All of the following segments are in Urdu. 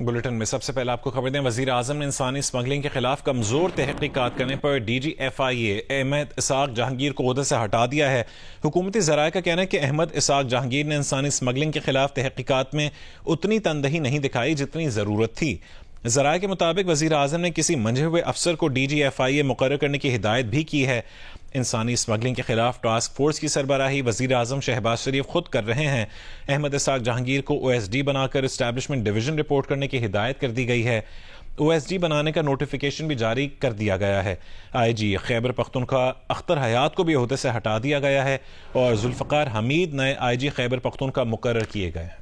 بلیٹن میں سب سے پہلے آپ کو خبر دیں، وزیر اعظم نے انسانی اسمگلنگ کے خلاف کمزور تحقیقات کرنے پر ڈی جی ایف آئی اے احمد اسحاق جہانگیر کو عہدے سے ہٹا دیا ہے۔ حکومتی ذرائع کا کہنا ہے کہ احمد اسحاق جہانگیر نے انسانی اسمگلنگ کے خلاف تحقیقات میں اتنی تندہی نہیں دکھائی جتنی ضرورت تھی۔ ذرائع کے مطابق وزیر اعظم نے کسی منجھے ہوئے افسر کو ڈی جی ایف آئی اے مقرر کرنے کی ہدایت بھی کی ہے۔ انسانی اسمگلنگ کے خلاف ٹاسک فورس کی سربراہی وزیر اعظم شہباز شریف خود کر رہے ہیں۔ احمد اسحاق جہانگیر کو او ایس ڈی بنا کر اسٹیبلشمنٹ ڈویژن رپورٹ کرنے کی ہدایت کر دی گئی ہے۔ او ایس ڈی بنانے کا نوٹیفیکیشن بھی جاری کر دیا گیا ہے۔ آئی جی خیبر پختونخوا اختر حیات کو بھی عہدے سے ہٹا دیا گیا ہے اور ذوالفقار حمید نئے آئی جی خیبر پختونخوا مقرر کیے گئے ہیں۔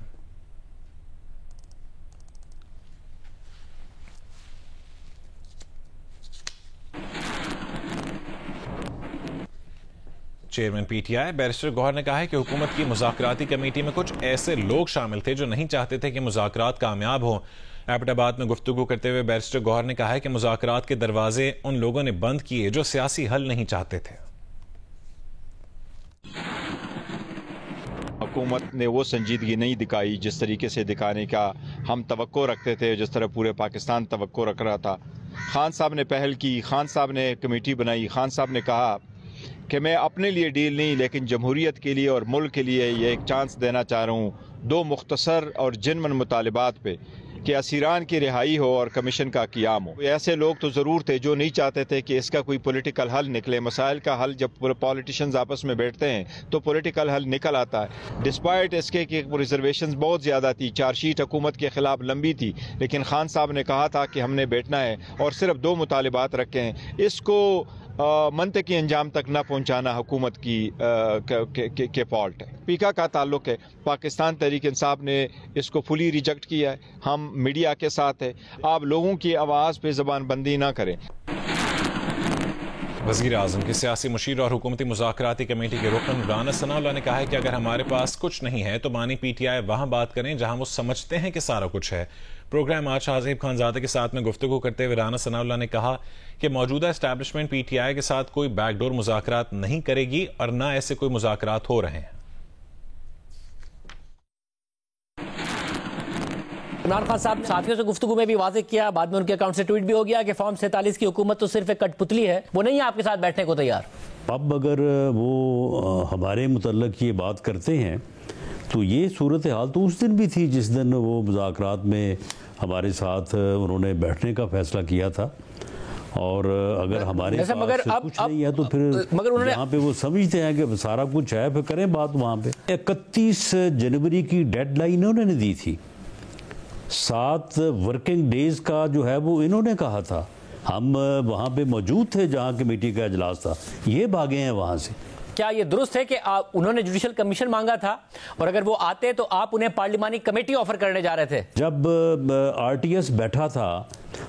Chairman P T I barrister Gohar نے کہا ہے کہ حکومت کی مذاکراتی کمیٹی میں کچھ ایسے لوگ شامل تھے جو نہیں چاہتے تھے کہ مذاکرات کامیاب ہوں۔ ایبٹ آباد میں گفتگو کرتے ہوئے بیرسٹر گوہر نے کہا ہے کہ مذاکرات کے دروازے ان لوگوں نے بند کیے جو سیاسی حل نہیں چاہتے تھے۔ حکومت نے وہ سنجیدگی نہیں دکھائی جس طریقے سے دکھانے کا ہم توقع رکھتے تھے، جس طرح پورے پاکستان توقع رکھ رہا تھا۔ خان صاحب نے پہل کی، خان صاحب نے کمیٹی بنائی، خان صاحب نے کہا کہ میں اپنے لیے ڈیل نہیں لیکن جمہوریت کے لیے اور ملک کے لیے یہ ایک چانس دینا چاہ رہا ہوں دو مختصر اور جنمن مطالبات پہ کہ اسیران کی رہائی ہو اور کمیشن کا قیام ہو۔ ایسے لوگ تو ضرور تھے جو نہیں چاہتے تھے کہ اس کا کوئی پولیٹیکل حل نکلے۔ مسائل کا حل جب پولیٹیشنز آپس میں بیٹھتے ہیں تو پولیٹیکل حل نکل آتا ہے۔ ڈسپائٹ اس کے کہ ریزرویشنز بہت زیادہ تھی، چارج شیٹ حکومت کے خلاف لمبی تھی، لیکن خان صاحب نے کہا تھا کہ ہم نے بیٹھنا ہے اور صرف دو مطالبات رکھے ہیں۔ اس کو منطقی انجام تک نہ پہنچانا حکومت کی فالٹ ہے۔ پیکا کا تعلق ہے، پاکستان تحریک انصاف نے اس کو فلی ریجیکٹ کیا ہے۔ ہم میڈیا کے ساتھ ہیں، آپ لوگوں کی آواز پہ زبان بندی نہ کریں۔ وزیر اعظم کی سیاسی مشیر اور حکومتی مذاکراتی کمیٹی کے رکن رانا ثناء اللہ نے کہا ہے کہ اگر ہمارے پاس کچھ نہیں ہے تو بانی پی ٹی آئی وہاں بات کریں جہاں وہ سمجھتے ہیں کہ سارا کچھ ہے۔ پروگرام آج شاہزیب خان زادہ کے ساتھ میں گفتگو کرتے ہوئے رانا ثناء اللہ نے کہا کہ موجودہ اسٹیبلشمنٹ پی ٹی آئی کے ساتھ کوئی بیک ڈور مذاکرات نہیں کرے گی اور نہ ایسے کوئی مذاکرات ہو رہے ہیں۔ عمران خان صاحب صحافیوں سے گفتگو میں بھی واضح کیا، بعد میں ان کے اکاؤنٹ سے ٹویٹ بھی ہو گیا کہ فارم 47 کی حکومت تو صرف ایک کٹ پتلی ہے، وہ نہیں ہے آپ کے ساتھ بیٹھنے کو تیار۔ اب اگر وہ ہمارے متعلق یہ بات کرتے ہیں تو یہ صورتحال تو اس دن بھی تھی جس دن وہ مذاکرات میں ہمارے ساتھ انہوں نے بیٹھنے کا فیصلہ کیا تھا، اور اگر ہمارے پاس کچھ نہیں ہے تو پھر جہاں پہ وہ سمجھتے ہیں کہ سارا کچھ ہے پھر کریں بات وہاں پہ۔ 31 جنوری کی ڈیڈ لائن انہوں نے دی تھی، 7 ورکنگ ڈیز کا جو ہے وہ انہوں نے کہا تھا، ہم وہاں پہ موجود تھے جہاں کمیٹی کا اجلاس تھا، یہ بھاگے ہیں وہاں سے۔ کیا یہ درست ہے کہ انہوں نے جوڈیشل کمیشن مانگا تھا اور اگر وہ آتے تو آپ انہیں پارلیمانی کمیٹی آفر کرنے جا رہے تھے؟ جب آر ٹی ایس بیٹھا تھا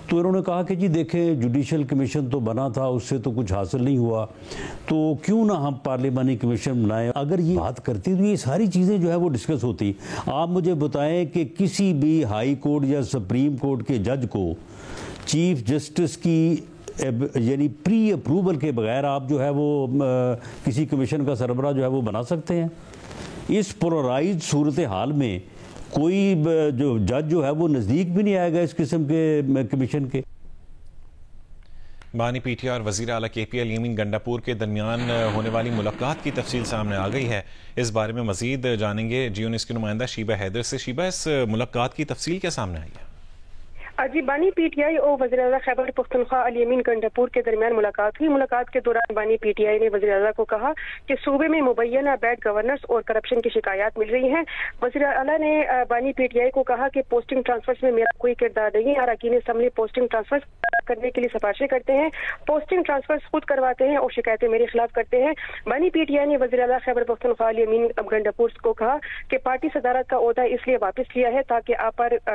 تو انہوں نے کہا کہ جی دیکھیں جوڈیشل کمیشن تو بنا تھا، اس سے تو کچھ حاصل نہیں ہوا، تو کیوں نہ ہم پارلیمانی کمیشن بنائیں۔ اگر یہ بات کرتی تو یہ ساری چیزیں جو ہے وہ ڈسکس ہوتی۔ آپ مجھے بتائیں کہ کسی بھی ہائی کورٹ یا سپریم کورٹ کے جج کو چیف جسٹس کی یعنی پری اپروول کے بغیر آپ جو ہے وہ کسی کمیشن کا سربراہ جو ہے وہ بنا سکتے ہیں؟ اس پولرائزڈ صورتحال میں کوئی جو جج جو ہے وہ نزدیک بھی نہیں آئے گا اس قسم کے کمیشن کے۔ بانی پی ٹی آئی اور وزیر اعلیٰ کے پی ایل یمین گنڈاپور کے درمیان ہونے والی ملاقات کی تفصیل سامنے آ گئی ہے۔ اس بارے میں مزید جانیں گے جیو نیوز کی نمائندہ شیبہ حیدر سے۔ شیبہ، اس ملاقات کی تفصیل کیا سامنے آئی ہے؟ جی، بانی پی ٹی آئی اور وزیر اعلیٰ خیبر پختونخوا الیمین گنڈاپور کے درمیان ملاقات ہوئی۔ ملاقات کے دوران بانی پی ٹی آئی نے وزیر اعلیٰ کو کہا کہ صوبے میں مبینہ بیڈ گورننس اور کرپشن کی شکایات مل رہی ہیں۔ وزیر اعلیٰ نے بانی پی ٹی آئی کو کہا کہ پوسٹنگ ٹرانسفرز میں میرا کوئی کردار نہیں ہے، اراکین اسمبلی پوسٹنگ ٹرانسفر کرنے کے لیے سفارشیں کرتے ہیں، پوسٹنگ ٹرانسفر خود کرواتے ہیں اور شکایتیں میرے خلاف کرتے ہیں۔ بانی پی ٹی آئی نے وزیر اعلیٰ خیبر پختونخوا الیمین گنڈاپور کو کہا کہ پارٹی صدارت کا عہدہ اس لیے واپس لیا ہے تاکہ آپ پر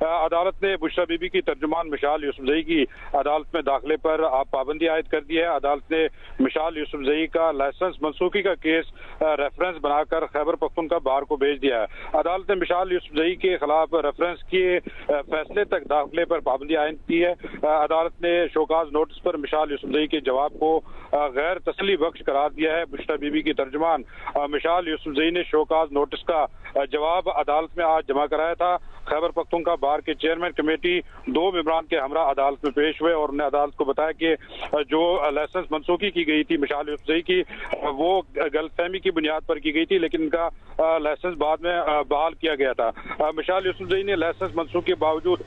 عدالت نے بشرا بی بی کی ترجمان مشال یوسفزئی کی عدالت میں داخلے پر پابندی عائد کر دی ہے۔ عدالت نے مشال یوسفزئی کا لائسنس منسوخی کا کیس ریفرنس بنا کر خیبر پختونخوا بار کو بھیج دیا ہے۔ عدالت نے مشال یوسفزئی کے خلاف ریفرنس کے فیصلے تک داخلے پر پابندی عائد کی ہے۔ عدالت نے شوکاز نوٹس پر مشال یوسفزئی کے جواب کو غیر تسلی بخش قرار دیا ہے۔ بشرا بی بی کی ترجمان مشال یوسفزئی نے شوکاز نوٹس کا جواب عدالت میں آج جمع کرایا تھا۔ خیبر پختونخوا بار کے چیئرمین کمیٹی 2 ممبران کے ہمراہ عدالت میں پیش ہوئے اور انہوں نے عدالت کو بتایا کہ جو لائسنس منسوخی کی گئی تھی مشال یوسفزئی کی وہ غلط فہمی کی بنیاد پر کی گئی تھی، لیکن ان کا لائسنس بعد میں بحال کیا گیا تھا۔ مشال یوسفزئی نے لائسنس منسوخی کے باوجود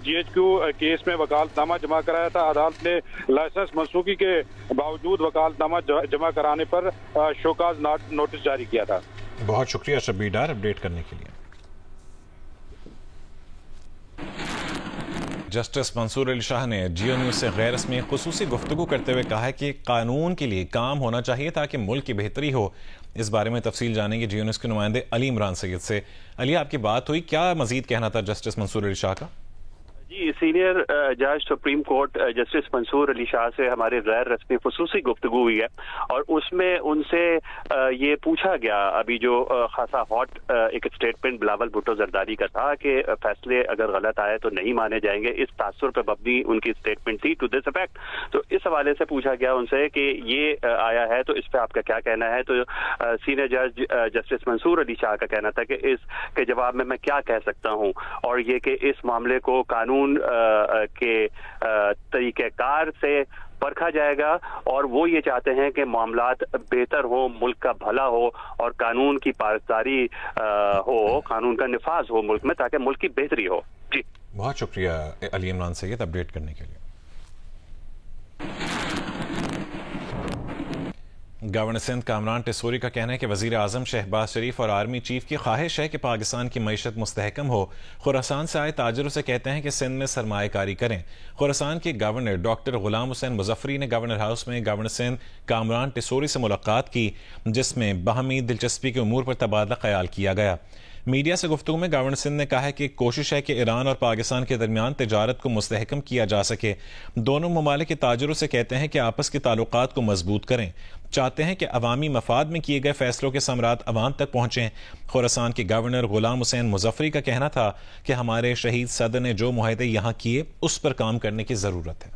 GHQ کیس میں وکالت نامہ جمع کرایا تھا۔ عدالت نے لائسنس منسوخی کے باوجود وکالت نامہ جمع کرانے پر شوکاز نوٹس جاری کیا تھا۔ بہت شکریہ شبیر ڈار اپڈیٹ کرنے کے لیے۔ جسٹس منصور علی شاہ نے جیو نیوز سے غیر رسمی خصوصی گفتگو کرتے ہوئے کہا کہ قانون کے لیے کام ہونا چاہیے تاکہ ملک کی بہتری ہو۔ اس بارے میں تفصیل جانیں گے جیو نیوز کے نمائندے علی عمران سید سے۔ علی، آپ کی بات ہوئی، کیا مزید کہنا تھا جسٹس منصور علی شاہ کا؟ جی، سینئر جج سپریم کورٹ جسٹس منصور علی شاہ سے ہماری غیر رسمی خصوصی گفتگو ہوئی ہے اور اس میں ان سے یہ پوچھا گیا، ابھی جو خاصا ہاٹ ایک اسٹیٹمنٹ بلاول بھٹو زرداری کا تھا کہ فیصلے اگر غلط آئے تو نہیں مانے جائیں گے، اس تاثر پہ مبنی ان کی اسٹیٹمنٹ تھی ٹو دس افیکٹ۔ تو اس حوالے سے پوچھا گیا ان سے کہ یہ آیا ہے تو اس پہ آپ کا کیا کہنا ہے؟ تو سینئر جج جسٹس منصور علی شاہ کا کہنا تھا کہ اس کے جواب میں کیا کہہ سکتا ہوں، اور یہ کہ اس معاملے کو قانون کے طریقہ کار سے پرکھا جائے گا اور وہ یہ چاہتے ہیں کہ معاملات بہتر ہو، ملک کا بھلا ہو اور قانون کی پاسداری ہو، قانون کا نفاذ ہو ملک میں تاکہ ملک کی بہتری ہو۔ جی بہت شکریہ علی عمران سید اپڈیٹ کرنے کے لیے۔ گورنر سندھ کامران ٹیسوری کا کہنا ہے کہ وزیر اعظم شہباز شریف اور آرمی چیف کی خواہش ہے کہ پاکستان کی معیشت مستحکم ہو۔ خراسان سے آئے تاجروں سے کہتے ہیں کہ سندھ میں سرمایہ کاری کریں۔ خراسان کے گورنر ڈاکٹر غلام حسین مظفری نے گورنر ہاؤس میں گورنر سندھ کامران ٹیسوری سے ملاقات کی، جس میں باہمی دلچسپی کے امور پر تبادلہ خیال کیا گیا۔ میڈیا سے گفتگو میں گورنر سندھ نے کہا ہے کہ کوشش ہے کہ ایران اور پاکستان کے درمیان تجارت کو مستحکم کیا جا سکے۔ دونوں ممالک کے تاجروں سے کہتے ہیں کہ آپس کے تعلقات کو مضبوط کریں، چاہتے ہیں کہ عوامی مفاد میں کیے گئے فیصلوں کے ثمرات عوام تک پہنچیں۔ خراسان کے گورنر غلام حسین مظفری کا کہنا تھا کہ ہمارے شہید صدر نے جو معاہدے یہاں کیے اس پر کام کرنے کی ضرورت ہے۔